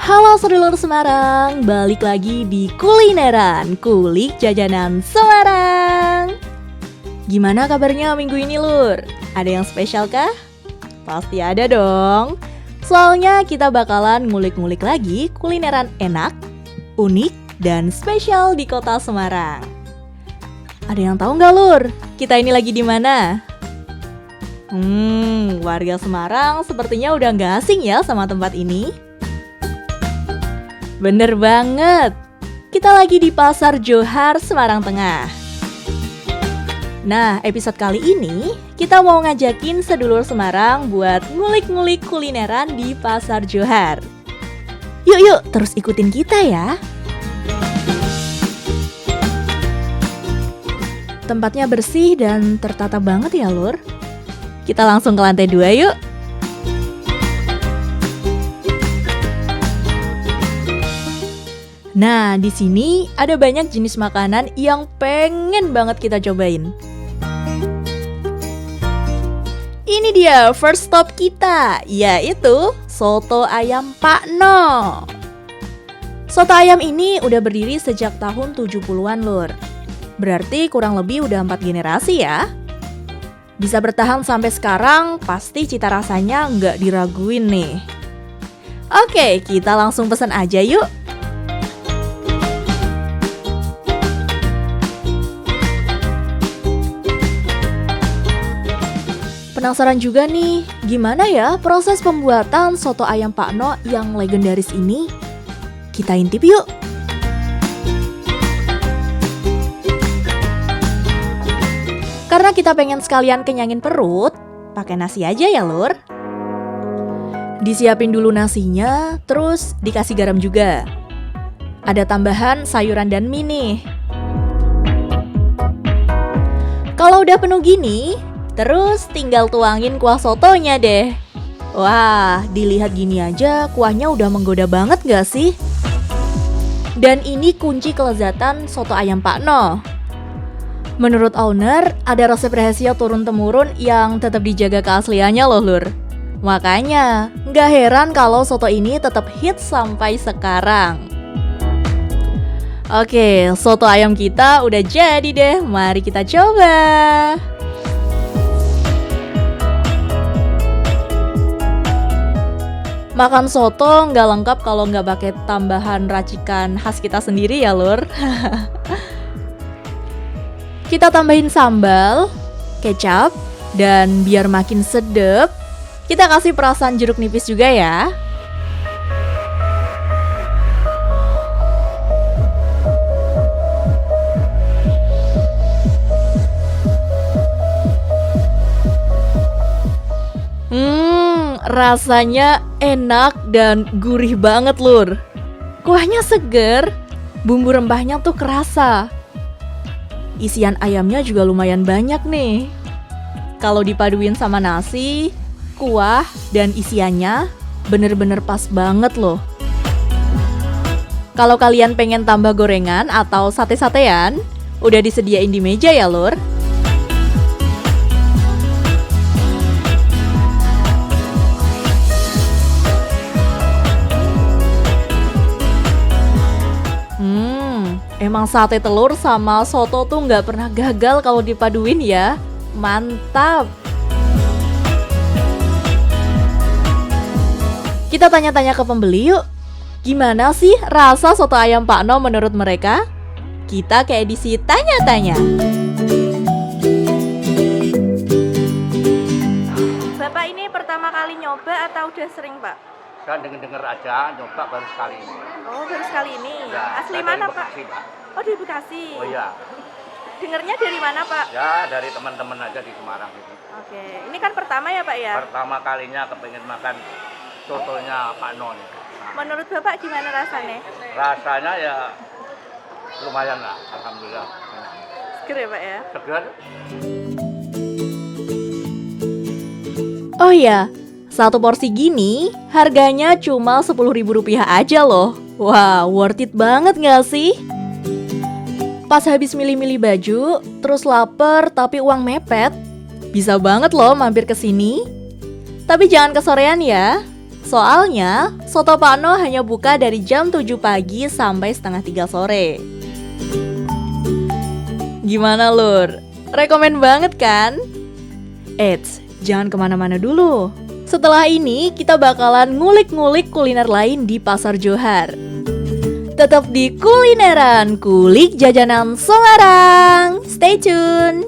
Halo sedulur Semarang, balik lagi di Kulineran, kulik jajanan Semarang. Gimana kabarnya minggu ini Lur? Ada yang spesial kah? Pasti ada dong. Soalnya kita bakalan ngulik-ngulik lagi kulineran enak, unik, dan spesial di kota Semarang. Ada yang tahu nggak Lur? Kita ini lagi di mana? Warga Semarang sepertinya udah nggak asing ya sama tempat ini. Bener banget, kita lagi di Pasar Johar, Semarang Tengah. Nah, episode kali ini kita mau ngajakin sedulur Semarang buat ngulik-ngulik kulineran di Pasar Johar. Yuk, terus ikutin kita ya. Tempatnya bersih dan tertata banget ya Lur. Kita langsung ke lantai 2 yuk. Nah, di sini ada banyak jenis makanan yang pengen banget kita cobain. Ini dia first stop kita, yaitu soto ayam Pak No. Soto ayam ini udah berdiri sejak tahun 70-an Lur. Berarti kurang lebih udah 4 generasi ya. Bisa bertahan sampai sekarang, pasti cita rasanya nggak diraguin nih. Oke, kita langsung pesan aja yuk. Penasaran juga nih, gimana ya proses pembuatan soto ayam Pak No yang legendaris ini? Kita intip yuk! Karena kita pengen sekalian kenyangin perut, pakai nasi aja ya Lur. Disiapin dulu nasinya, terus dikasih garam juga. Ada tambahan sayuran dan mie nih. Kalau udah penuh gini, terus tinggal tuangin kuah sotonya deh. Wah, dilihat gini aja kuahnya udah menggoda banget gak sih? Dan ini kunci kelezatan soto ayam Pak No. Menurut owner, ada resep rahasia turun-temurun yang tetap dijaga keasliannya loh Lur. Makanya, gak heran kalau soto ini tetap hits sampai sekarang. Oke, soto ayam kita udah jadi deh, mari kita coba. Makan soto nggak lengkap kalau nggak pakai tambahan racikan khas kita sendiri ya Lur. Kita tambahin sambal, kecap, dan biar makin sedep, kita kasih perasan jeruk nipis juga ya. Rasanya enak dan gurih banget Lur. Kuahnya seger, bumbu rempahnya tuh kerasa. Isian ayamnya juga lumayan banyak nih. Kalau dipaduin sama nasi, kuah, dan isiannya bener-bener pas banget loh. Kalau kalian pengen tambah gorengan atau sate-satean, udah disediain di meja ya Lur. Emang sate telur sama soto tuh nggak pernah gagal kalau dipaduin ya. Mantap! Kita tanya-tanya ke pembeli yuk. Gimana sih rasa soto ayam Pak No menurut mereka? Kita ke edisi tanya-tanya. Bapak ini pertama kali nyoba atau udah sering Pak? Kan denger aja, nyoba baru sekali ini. Oh, baru sekali ini. Ya, Asli saya mana dari Pak? Bekasi, Pak. Oh, di Bekasi. Oh iya, Dengernya dari mana Pak? ya dari teman-teman aja di Semarang ini. Oke, ini kan pertama ya Pak ya? Pertama kalinya kepengen makan sotonya Pak Non. Nah, Menurut Bapak gimana rasanya? rasanya ya lumayan lah, alhamdulillah. Seger ya Pak ya? Segar. Oh iya, satu porsi gini harganya cuma Rp10.000 aja loh. Wah, worth it banget gak sih? Pas habis milih-milih baju, terus lapar tapi uang mepet, bisa banget loh mampir ke sini. Tapi jangan kesorean ya. Soalnya, soto Pak No hanya buka dari jam 7 pagi sampai setengah 3 sore. Gimana Lur? Rekomen banget kan? Eits, jangan kemana-mana dulu. Setelah ini, kita bakalan ngulik-ngulik kuliner lain di Pasar Johar. Tetap di Kulineran, kulik jajanan Semarang. Stay tune!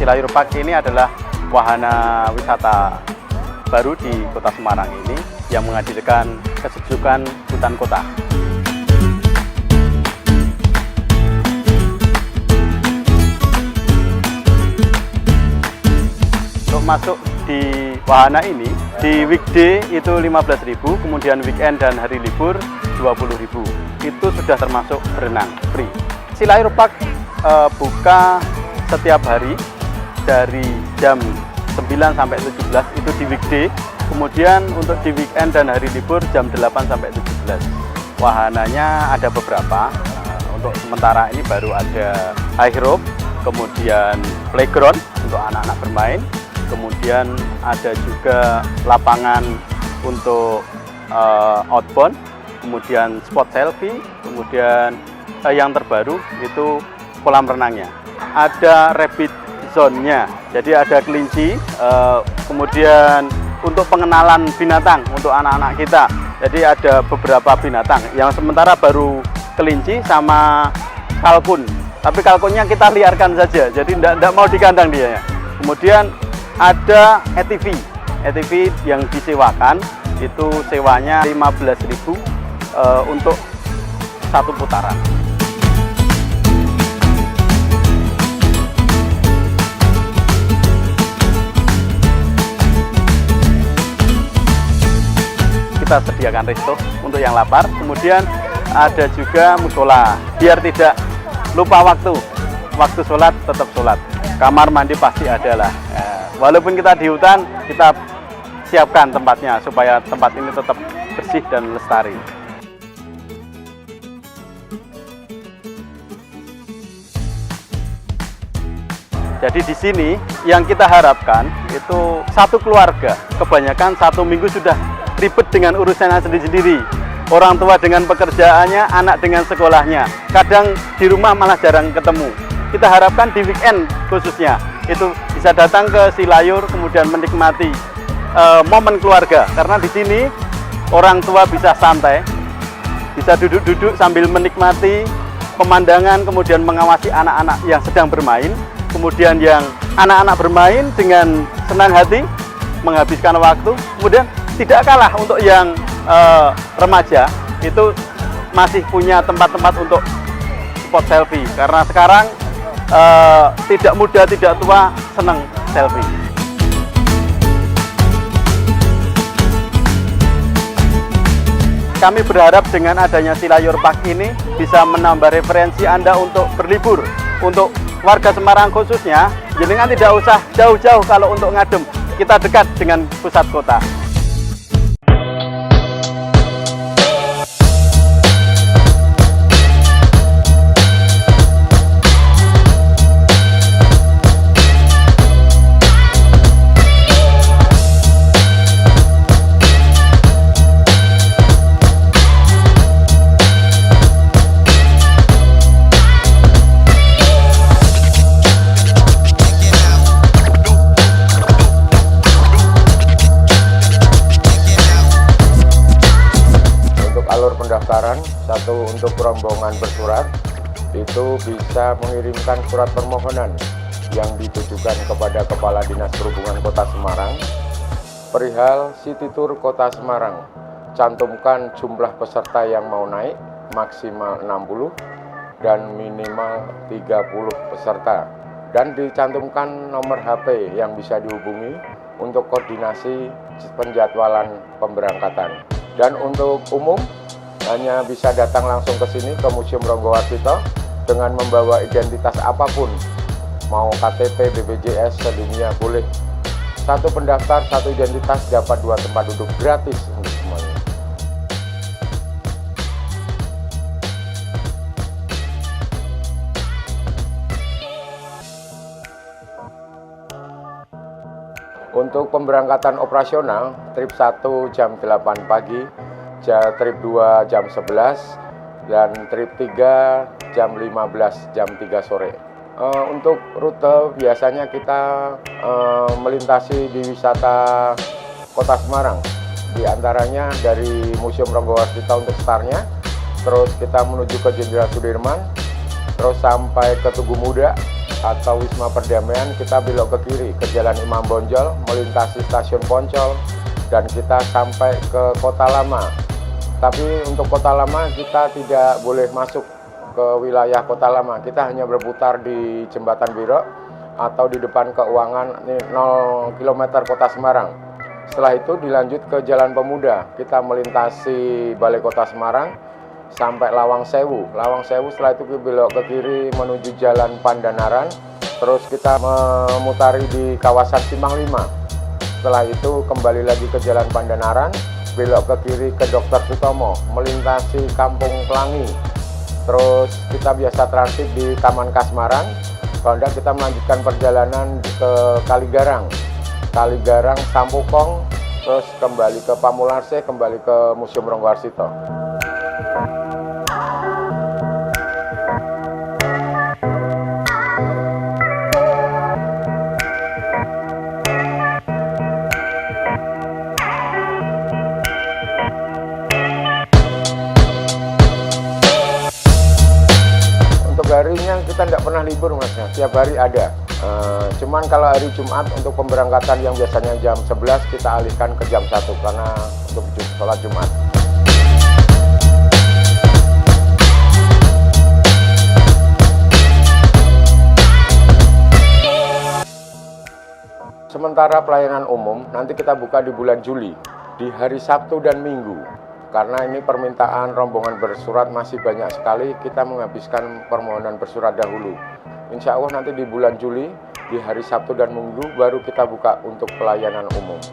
Silayur Park ini adalah wahana wisata baru di Kota Semarang ini yang menghadirkan kesejukan hutan kota. Untuk masuk di wahana ini, di weekday itu 15.000, kemudian weekend dan hari libur 20.000. Itu sudah termasuk berenang free. Silayur Park buka setiap hari dari jam 9 sampai 17 itu di weekday, kemudian untuk di weekend dan hari libur jam 8 sampai 17. Wahananya ada beberapa, untuk sementara ini baru ada high rope, kemudian playground untuk anak-anak bermain, kemudian ada juga lapangan untuk outbound, kemudian spot selfie, kemudian yang terbaru itu kolam renangnya. Ada rabbit zone-nya, jadi ada kelinci, kemudian untuk pengenalan binatang untuk anak-anak kita, jadi ada beberapa binatang yang sementara baru kelinci sama kalkun, tapi kalkunnya kita liarkan saja, jadi tidak mau di kandang dia. Kemudian ada ATV yang disewakan, itu sewanya 15.000 untuk satu putaran. Kita sediakan resto untuk yang lapar, kemudian ada juga musola, biar tidak lupa waktu sholat tetap sholat, kamar mandi pasti ada lah. Walaupun kita di hutan, kita siapkan tempatnya supaya tempat ini tetap bersih dan lestari. Jadi di sini yang kita harapkan itu satu keluarga, kebanyakan satu minggu sudah ribet dengan urusannya sendiri-sendiri. Orang tua dengan pekerjaannya, anak dengan sekolahnya. Kadang di rumah malah jarang ketemu. Kita harapkan di weekend khususnya, itu bisa datang ke Silayur, kemudian menikmati momen keluarga. Karena di sini orang tua bisa santai, bisa duduk-duduk sambil menikmati pemandangan, kemudian mengawasi anak-anak yang sedang bermain. Kemudian yang anak-anak bermain dengan senang hati, menghabiskan waktu. Kemudian tidak kalah untuk yang remaja, itu masih punya tempat-tempat untuk spot selfie. Karena sekarang tidak muda, tidak tua, senang selfie. Kami berharap dengan adanya Silayur Park ini bisa menambah referensi Anda untuk berlibur. Untuk warga Semarang khususnya, jenengan tidak usah jauh-jauh kalau untuk ngadem. Kita dekat dengan pusat kota. Satu, untuk rombongan bersurat, itu bisa mengirimkan surat permohonan yang ditujukan kepada Kepala Dinas Perhubungan Kota Semarang perihal City Tour Kota Semarang. Cantumkan jumlah peserta yang mau naik maksimal 60 dan minimal 30 peserta. Dan dicantumkan nomor HP yang bisa dihubungi untuk koordinasi penjadwalan pemberangkatan. Dan untuk umum, hanya bisa datang langsung ke sini ke Museum Ronggowarsito dengan membawa identitas apapun, mau KTP, BPJS, sedunia boleh. Satu pendaftar, satu identitas dapat 2 tempat duduk gratis untuk semuanya. Untuk pemberangkatan operasional, trip 1 jam 8 pagi, trip 2 jam 11, dan trip 3 jam 15 jam 3 sore. Untuk rute biasanya kita melintasi di wisata Kota Semarang. Di antaranya dari Museum Ronggowarsito untuk startnya, terus kita menuju ke Jenderal Sudirman, terus sampai ke Tugu Muda atau Wisma Perdamaian, kita belok ke kiri ke Jalan Imam Bonjol, melintasi Stasiun Poncol, dan kita sampai ke Kota Lama. Tapi untuk Kota Lama kita tidak boleh masuk ke wilayah Kota Lama, kita hanya berputar di Jembatan Biro atau di depan keuangan 0 km Kota Semarang. Setelah itu dilanjut ke Jalan Pemuda, kita melintasi Balai Kota Semarang sampai Lawang Sewu. Lawang Sewu setelah itu kita belok ke kiri menuju Jalan Pandanaran, terus kita memutari di kawasan Simpang 5. Setelah itu kembali lagi ke Jalan Pandanaran, belok ke kiri ke Dr. Sutomo, melintasi Kampung Pelangi. Terus kita biasa transit di Taman Kasmaran. Kalau enggak, kita melanjutkan perjalanan ke Kaligarang, Sampukong, terus kembali ke Pamularse, kembali ke Museum Ronggowarsito. Harinya kita tidak pernah libur masnya, tiap hari ada. Cuman kalau hari Jumat untuk pemberangkatan yang biasanya jam 11 kita alihkan ke jam 1 karena untuk sholat Jumat. Sementara pelayanan umum nanti kita buka di bulan Juli, di hari Sabtu dan Minggu. Karena ini permintaan rombongan bersurat masih banyak sekali, kita menghabiskan permohonan bersurat dahulu. Insya Allah nanti di bulan Juli, di hari Sabtu dan Minggu, baru kita buka untuk pelayanan umum.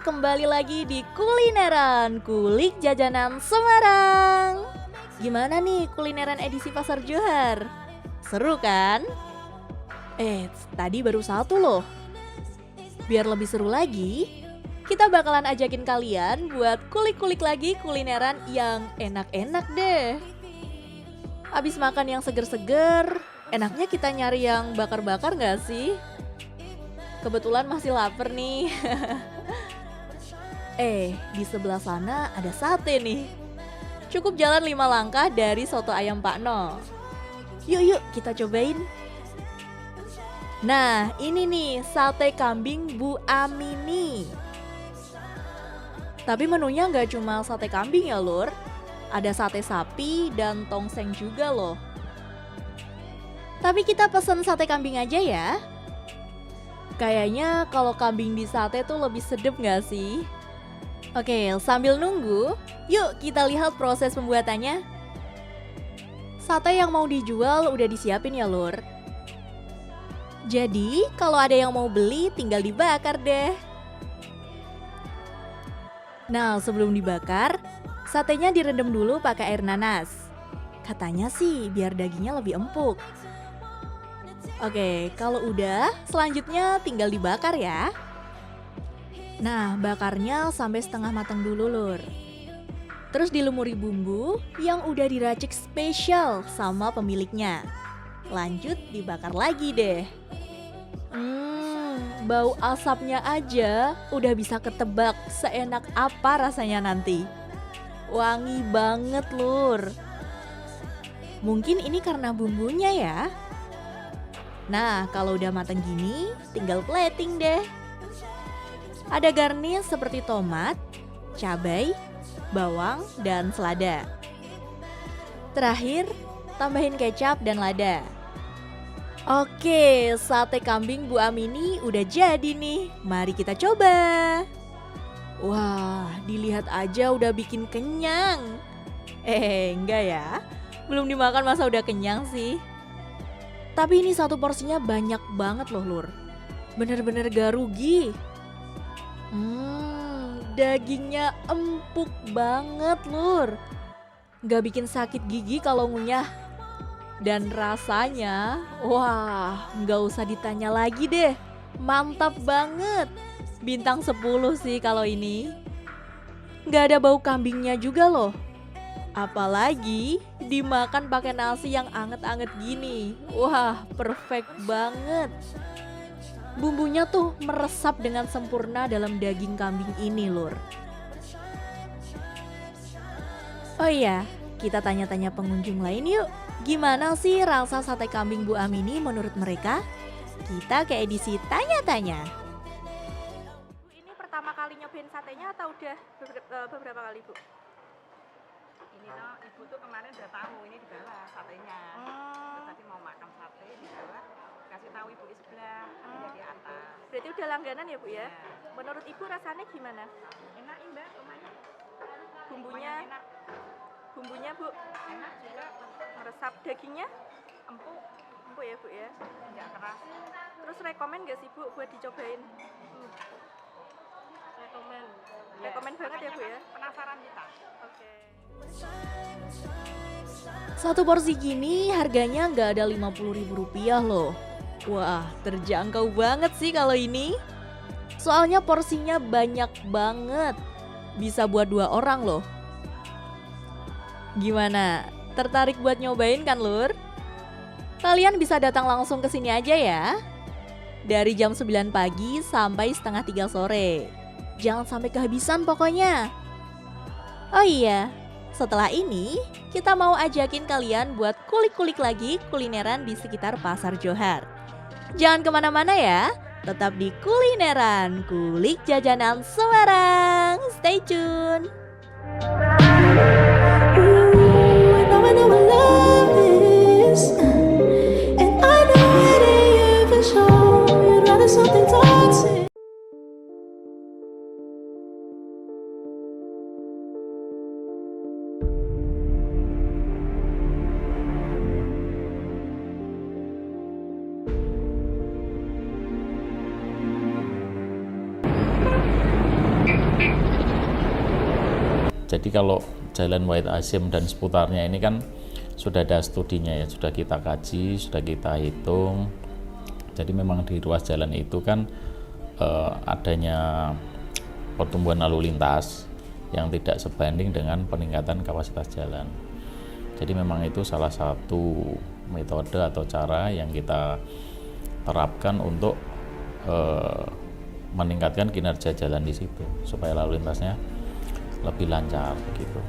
Kembali lagi di Kulineran, kulik jajanan Semarang. Gimana nih kulineran edisi Pasar Johar? Seru kan? Tadi baru satu loh. Biar lebih seru lagi, kita bakalan ajakin kalian buat kulik-kulik lagi kulineran yang enak-enak deh. Abis makan yang seger-seger, enaknya kita nyari yang bakar-bakar gak sih? Kebetulan masih lapar nih. Di sebelah sana ada sate nih. Cukup jalan 5 langkah dari soto ayam Pak No. Yuk kita cobain. Nah ini nih sate kambing Bu Amini. Tapi menunya nggak cuma sate kambing ya lur. Ada sate sapi dan tongseng juga loh. Tapi kita pesen sate kambing aja ya. Kayaknya kalau kambing di sate tuh lebih sedep gak sih? Oke, sambil nunggu, yuk kita lihat proses pembuatannya. Sate yang mau dijual udah disiapin ya, Lur. Jadi, kalau ada yang mau beli tinggal dibakar deh. Nah, sebelum dibakar, satenya direndam dulu pakai air nanas. Katanya sih biar dagingnya lebih empuk. Oke, kalau udah, selanjutnya tinggal dibakar ya. Nah, bakarnya sampai setengah matang dulu, Lur. Terus dilumuri bumbu yang udah diracik spesial sama pemiliknya. Lanjut dibakar lagi deh. Bau asapnya aja udah bisa ketebak seenak apa rasanya nanti. Wangi banget, Lur. Mungkin ini karena bumbunya ya. Nah, kalau udah matang gini, tinggal plating deh. Ada garnish seperti tomat, cabai, bawang, dan selada. Terakhir, tambahin kecap dan lada. Oke, sate kambing Bu Amini udah jadi nih. Mari kita coba. Wah, dilihat aja udah bikin kenyang. Enggak ya. Belum dimakan masa udah kenyang sih. Tapi ini satu porsinya banyak banget loh, Lur. Bener-bener gak rugi. Dagingnya empuk banget, Lur. Gak bikin sakit gigi kalau ngunyah. Dan rasanya, wah, gak usah ditanya lagi deh. Mantap banget. Bintang 10 sih kalau ini. Gak ada bau kambingnya juga loh. Apalagi dimakan pakai nasi yang anget-anget gini. Wah, perfect banget. Bumbunya tuh meresap dengan sempurna dalam daging kambing ini, Lur. Oh iya, kita tanya-tanya pengunjung lain yuk. Gimana sih rasa sate kambing Bu Amini menurut mereka? Kita ke edisi tanya-tanya. Ini pertama kali nyobain satenya atau udah beberapa kali, Bu? Ini toh ibu tuh kemarin udah tahu ini dibawa satenya. Terus tadi mau makan sate dibawa, kasih tahu ibu di sebelah, ada di atas. Berarti udah langganan ya, Bu ya? Ya. Menurut Ibu rasanya gimana? Enak Mbak, lumayan. Bumbunya, Enak, bumbunya Bu, enak juga, meresap. Dagingnya empuk, empuk ya, Bu ya? nggak keras. Terus rekomen gak sih, Bu, buat dicobain? Rekomen. Rekomen banget ya, Bu ya? Penasaran kita. Oke. Satu porsi gini harganya nggak ada Rp50.000 loh. Wah, terjangkau banget sih kalau ini. Soalnya porsinya banyak banget. Bisa buat 2 orang loh. Gimana? Tertarik buat nyobain kan, Lur? Kalian bisa datang langsung ke sini aja ya. Dari jam 9 pagi sampai setengah 3 sore. Jangan sampai kehabisan pokoknya. Oh iya, setelah ini kita mau ajakin kalian buat kulik-kulik lagi kulineran di sekitar Pasar Johar. Jangan kemana-mana ya, tetap di Kulineran, kulik jajanan Semarang. Stay tune. Jadi kalau Jalan Wahid Hasyim dan seputarnya ini kan sudah ada studinya ya, sudah kita kaji, sudah kita hitung. Jadi memang di ruas jalan itu kan adanya pertumbuhan lalu lintas yang tidak sebanding dengan peningkatan kapasitas jalan. Jadi memang itu salah satu metode atau cara yang kita terapkan untuk meningkatkan kinerja jalan di situ supaya lalu lintasnya lebih lancar begitu.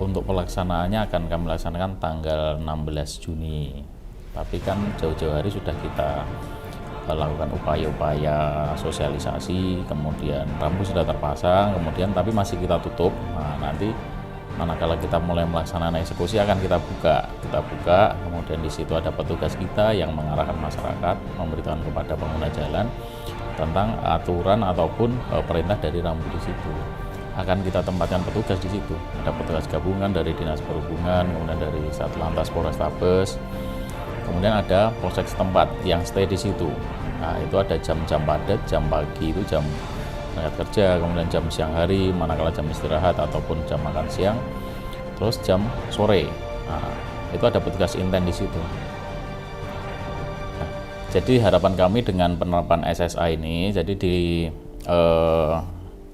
Untuk pelaksanaannya akan kami laksanakan tanggal 16 Juni. Tapi kan jauh-jauh hari sudah kita lakukan upaya-upaya sosialisasi, kemudian rambu sudah terpasang, kemudian tapi masih kita tutup. Nah, nanti manakala kita mulai melaksanakan eksekusi akan kita buka, kemudian di situ ada petugas kita yang mengarahkan masyarakat, memberitahuan kepada pengguna jalan tentang aturan ataupun perintah dari rambu di situ. akan kita tempatkan petugas di situ. Ada petugas gabungan dari Dinas Perhubungan, kemudian dari Satlantas Polrestabes, kemudian ada polsek setempat yang stay di situ. Nah, itu ada jam-jam padat, jam pagi itu jam berangkat kerja, kemudian jam siang hari, manakala jam istirahat ataupun jam makan siang, terus jam sore. Nah, itu ada petugas inten di situ. Nah, jadi harapan kami dengan penerapan SSA ini, jadi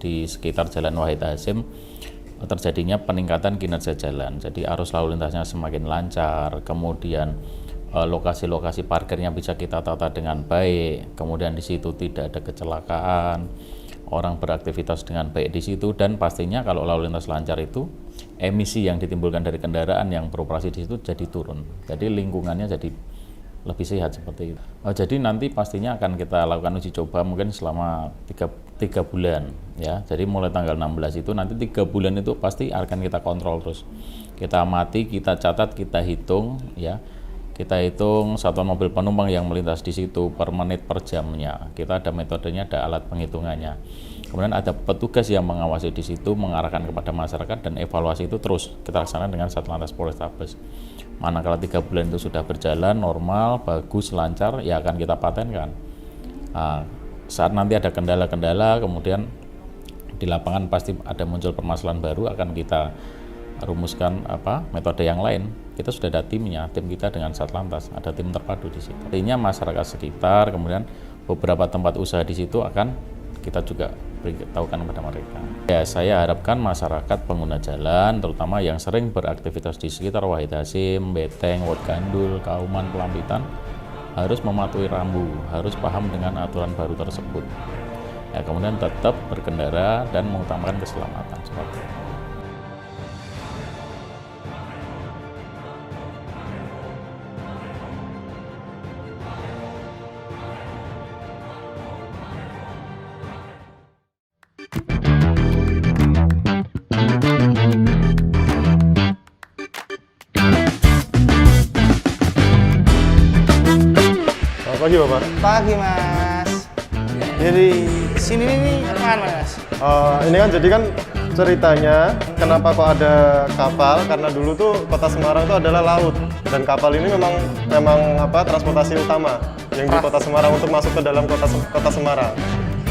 di sekitar Jalan Wahid Hasyim terjadinya peningkatan kinerja jalan. Jadi arus lalu lintasnya semakin lancar, kemudian lokasi-lokasi parkirnya bisa kita tata dengan baik, kemudian di situ tidak ada kecelakaan, orang beraktivitas dengan baik di situ, dan pastinya kalau lalu lintas lancar itu emisi yang ditimbulkan dari kendaraan yang beroperasi di situ jadi turun. Jadi lingkungannya jadi lebih sehat seperti itu. Jadi nanti pastinya akan kita lakukan uji coba mungkin selama 3 bulan ya. Jadi mulai tanggal 16 itu nanti 3 bulan itu pasti akan kita kontrol terus. Kita amati, kita catat, kita hitung ya. Kita hitung satuan mobil penumpang yang melintas di situ per menit per jamnya. Kita ada metodenya, ada alat penghitungannya. Kemudian ada petugas yang mengawasi di situ, mengarahkan kepada masyarakat, dan evaluasi itu terus kita laksanakan dengan Satlantas Polrestabes. Manakala 3 bulan itu sudah berjalan normal, bagus, lancar, ya akan kita patenkan. Nah, saat nanti ada kendala-kendala, kemudian di lapangan pasti ada muncul permasalahan baru, akan kita rumuskan metode yang lain. Kita sudah ada timnya, tim kita dengan Satlantas, ada tim terpadu di situ. Artinya masyarakat sekitar, kemudian beberapa tempat usaha di situ akan kita juga beritahukan kepada mereka. Ya, saya harapkan masyarakat pengguna jalan, terutama yang sering beraktivitas di sekitar Wahid Hasyim, Beteng, Wot Gandul, Kauman, Pelampitan, harus mematuhi rambu, harus paham dengan aturan baru tersebut. Ya, kemudian tetap berkendara dan mengutamakan keselamatan. Seperti itu. Pagi Bapak. Pagi Mas. Dari sini nih mana Mas? Ini kan jadi kan ceritanya kenapa kok ada kapal, karena dulu tuh kota Semarang itu adalah laut, dan kapal ini memang transportasi utama yang di kota Semarang untuk masuk ke dalam kota Semarang.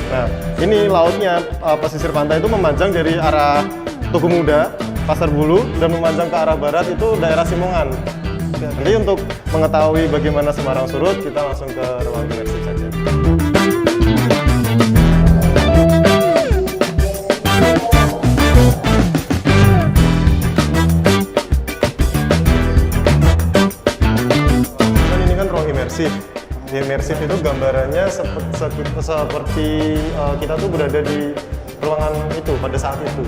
Nah, ini lautnya pesisir pantai itu memanjang dari arah Tugu Muda, Pasar Bulu, dan memanjang ke arah barat itu daerah Simongan. Nanti untuk mengetahui bagaimana Semarang surut, kita langsung ke ruang imersi saja. Dan ini kan ruang imersif. Di imersif itu gambarannya seperti kita tuh berada di ruangan itu pada saat itu.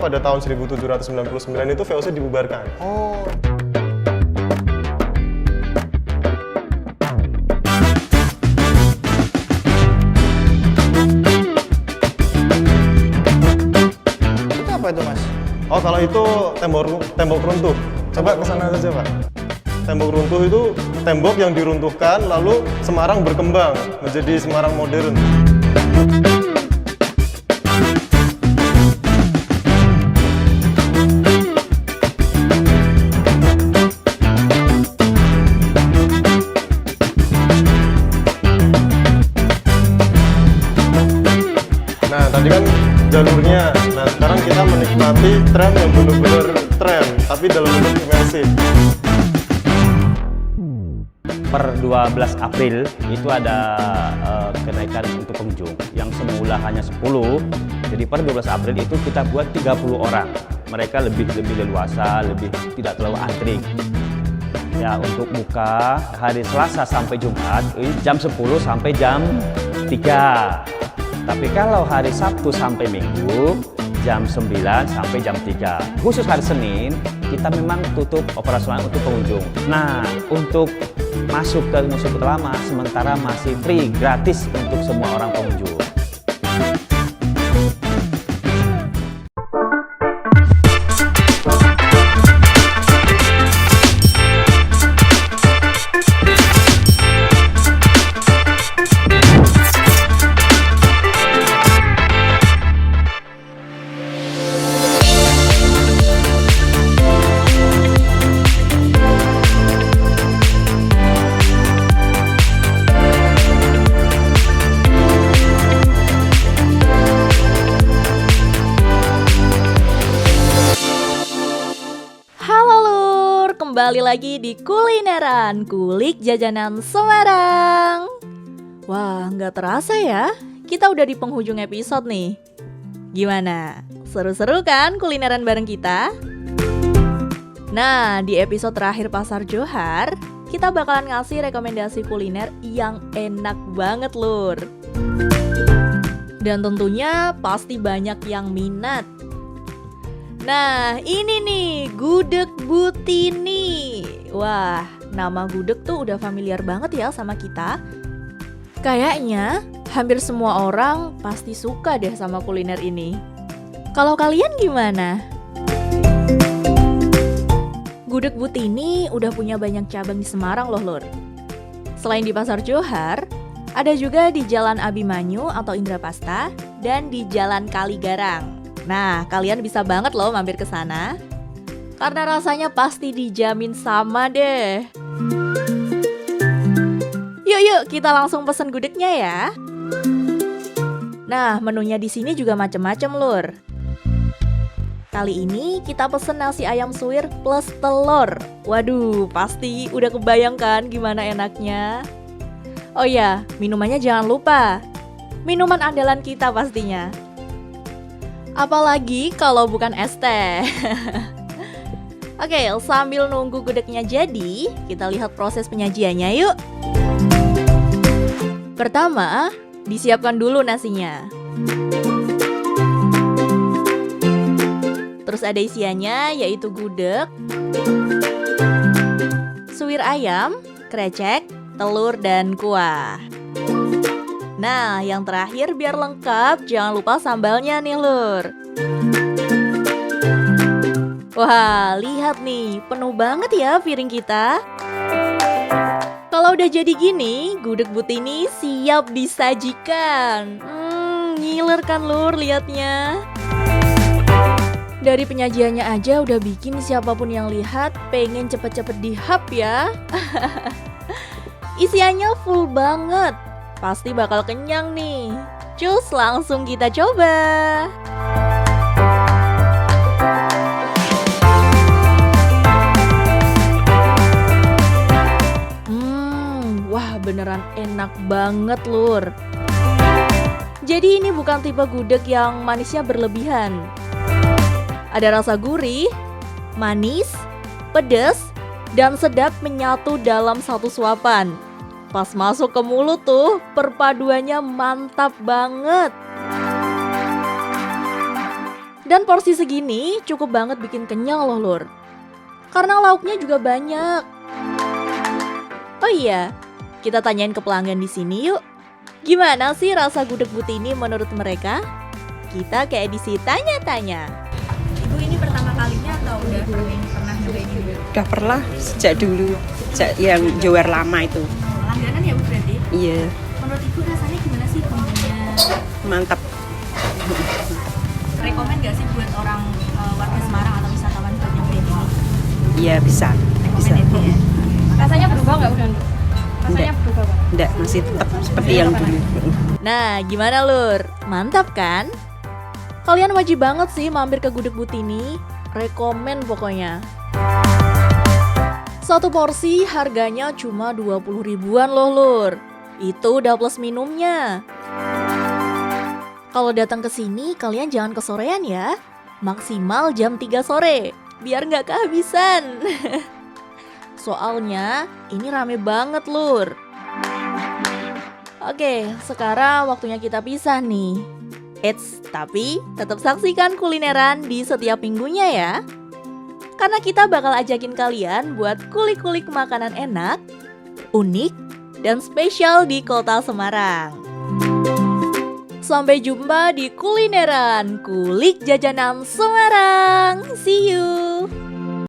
Pada tahun 1799 itu VOC dibubarkan. Oh. Itu apa itu Mas? Oh, kalau itu tembok runtuh. Coba ke sana saja, Pak. Tembok runtuh itu tembok yang diruntuhkan lalu Semarang berkembang menjadi Semarang modern. Nah, tadi kan jalurnya. Nah, sekarang kita menikmati tram yang benar-benar tram, tapi dalam bentuk imersif. Per 12 April itu ada kenaikan untuk pengunjung yang semula hanya 10. Jadi per 12 April itu kita buat 30 orang. Mereka lebih leluasa, lebih tidak terlalu antri. Ya, untuk buka hari Selasa sampai Jumat jam 10 sampai jam 3. Tapi kalau hari Sabtu sampai Minggu jam 9 sampai jam 3. Khusus hari Senin kita memang tutup operasional untuk pengunjung. Nah, untuk masuk ke Museum Kota Lama sementara masih free, gratis untuk semua orang pengunjung. kembali lagi di Kulineran, kulik jajanan Semarang. Wah, nggak terasa ya, kita udah di penghujung episode nih. Gimana? Seru-seru kan kulineran bareng kita? Nah, di episode terakhir Pasar Johar, kita bakalan ngasih rekomendasi kuliner yang enak banget lur. Dan tentunya pasti banyak yang minat. Nah, ini nih, gudeg Butini. Wah, nama gudeg tuh udah familiar banget ya sama kita. Kayaknya hampir semua orang pasti suka deh sama kuliner ini. Kalau kalian gimana? Gudeg Butini udah punya banyak cabang di Semarang loh lur. Selain di Pasar Johar, ada juga di Jalan Abimanyu atau Indrapasta dan di Jalan Kaligarang. Nah, kalian bisa banget loh mampir ke sana. Karena rasanya pasti dijamin sama deh. Yuk, kita langsung pesen gudegnya ya. Nah, menunya di sini juga macem-macem lur. Kali ini kita pesen nasi ayam suwir plus telur. Waduh, pasti udah kebayangkan gimana enaknya. Oh ya, minumannya jangan lupa. Minuman andalan kita pastinya. Apalagi kalau bukan es teh. Oke, sambil nunggu gudegnya jadi, kita lihat proses penyajiannya yuk. Pertama, disiapkan dulu nasinya. Terus ada isiannya yaitu gudeg, suwir ayam, krecek, telur, dan kuah. Nah, yang terakhir biar lengkap, jangan lupa sambalnya nih lur. Wah, lihat nih, penuh banget ya piring kita. Kalau udah jadi gini, gudeg Butini siap disajikan. Ngiler kan lur liatnya. Dari penyajiannya aja udah bikin siapapun yang lihat pengen cepet-cepet dihap ya. Isiannya full banget. Pasti bakal kenyang nih. Cus, langsung kita coba. Wah, beneran enak banget lur. Jadi ini bukan tipe gudeg yang manisnya berlebihan. Ada rasa gurih, manis, pedas, dan sedap menyatu dalam satu suapan. Pas masuk ke mulut tuh, perpaduannya mantap banget. Dan porsi segini cukup banget bikin kenyang loh lur. Karena lauknya juga banyak. Oh iya, kita tanyain ke pelanggan di sini yuk. Gimana sih rasa gudeg Butini menurut mereka? Kita ke edisi tanya-tanya. Ibu ini pertama kalinya atau udah pernah nyobain ini? Udah pernah sejak dulu, sejak yang Johar lama itu. Langganan ya Bu berarti? Iya, Menurut Ibu rasanya gimana sih bumbunya? mantap. Rekomen gak sih buat orang warga Semarang atau wisatawan buat nyobain ini? Iya bisa. Bisa. Ya? Rasanya berubah nggak udah? Rasanya berubah banget. Enggak, masih tetap seperti yang dulu. Nah, gimana lur? Mantap kan? Kalian wajib banget sih mampir ke gudeg Butini. Rekomen pokoknya. Satu porsi harganya cuma 20 ribuan loh lur. Itu udah plus minumnya. Kalau datang ke sini kalian jangan kesorean ya. Maksimal jam 3 sore biar nggak kehabisan. Soalnya ini rame banget lur. Oke, sekarang waktunya kita pisah nih. Eits, tapi tetap saksikan kulineran di setiap minggunya ya. Karena kita bakal ajakin kalian buat kulik-kulik makanan enak, unik, dan spesial di kota Semarang. Sampai jumpa di kulineran, kulik jajanan Semarang. See you!